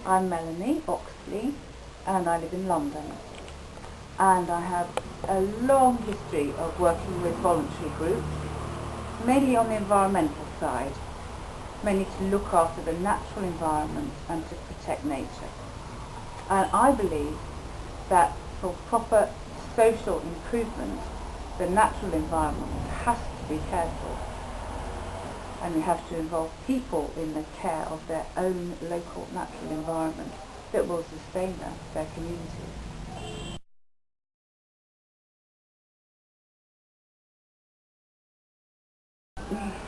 I'm Melanie Oxley and I live in London, and I have a long history of working with voluntary groups, mainly on the environmental side, mainly to look after the natural environment and to protect nature. And I believe that for proper social improvement, the natural environment has to be cared for. And we have to involve people in the care of their own local natural environment that will sustain their communities.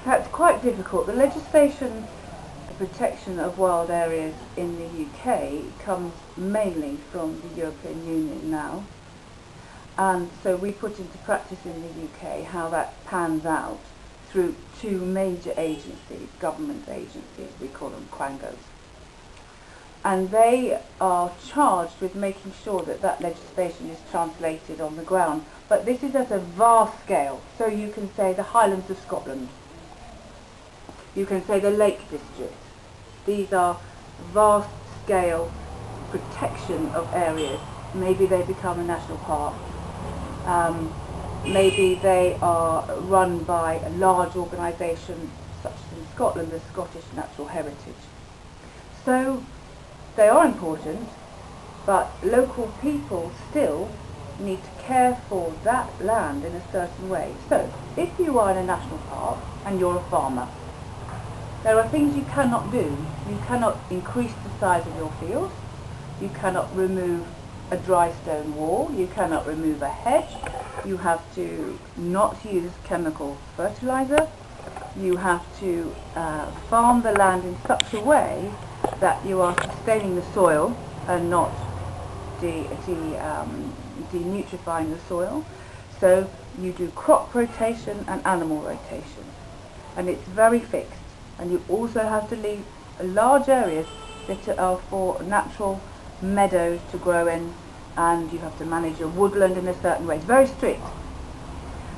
That's quite difficult. The legislation, the protection of wild areas in the UK comes mainly from the European Union now. And so we put into practice in the UK how that pans out through two major agencies, government agencies, we call them quangos. And they are charged with making sure that that legislation is translated on the ground. But this is at a vast scale. So you can say the Highlands of Scotland. You can say the Lake District. These are vast scale protection of areas. Maybe they become a national park. Maybe they are run by a large organisation such as in Scotland, the Scottish Natural Heritage. So they are important, but local people still need to care for that land in a certain way. So if you are in a national park and you're a farmer, there are things you cannot do. You cannot increase the size of your field. You cannot remove a dry stone wall. You cannot remove a hedge. You have to not use chemical fertilizer. You have to farm the land in such a way that you are sustaining the soil and not denutrifying the soil. So you do crop rotation and animal rotation, and it's very fixed. And you also have to leave large areas that are for natural meadows to grow in, and you have to manage your woodland in a certain way. It's very strict.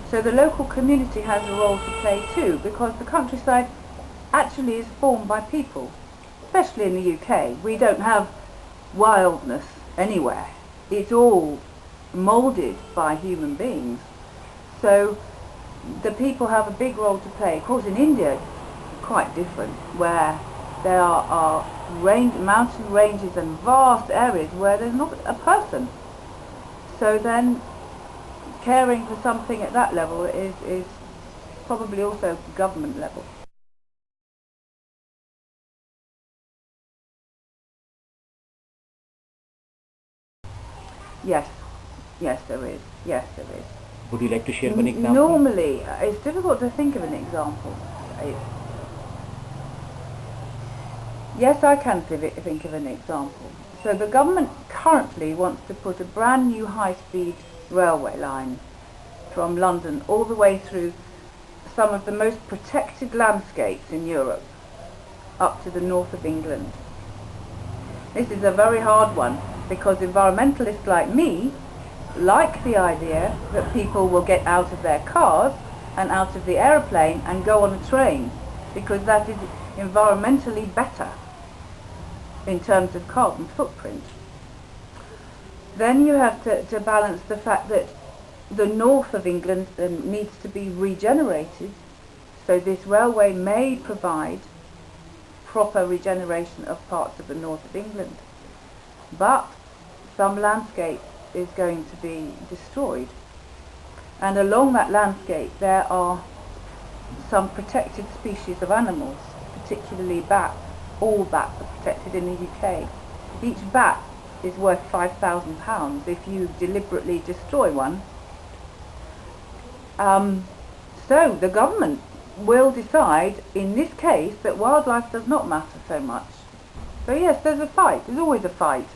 So the local community has a role to play too, because the countryside actually is formed by people, especially in the UK. We don't have wildness anywhere. It's all moulded by human beings. So the people have a big role to play. Of course, in India, quite different, where there are mountain ranges and vast areas where there's not a person. So then caring for something at that level is probably also government level. Yes, there is. Yes, there is. Would you like to share one example? Normally, it's difficult to think of an example. Yes, I can think of an example. So the government currently wants to put a brand new high-speed railway line from London all the way through some of the most protected landscapes in Europe up to the north of England. This is a very hard one because environmentalists like me like the idea that people will get out of their cars and out of the aeroplane and go on a train, because that is environmentally better in terms of carbon footprint. Then you have to balance the fact that the north of England needs to be regenerated, so this railway may provide proper regeneration of parts of the north of England. But some landscape is going to be destroyed, and along that landscape there are some protected species of animals, particularly bats. All bats are protected in the UK. Each bat is worth £5,000 if you deliberately destroy one. So the government will decide in this case that wildlife does not matter so much. So yes, there's a fight. There's always a fight.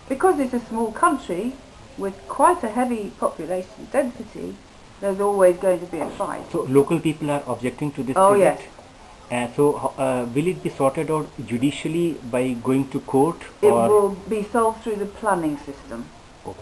Because it's a small country with quite a heavy population density, there's always going to be a fight. So local people are objecting to this project? Yes. Will it be sorted out judicially by going to court? It will be solved through the planning system. Okay.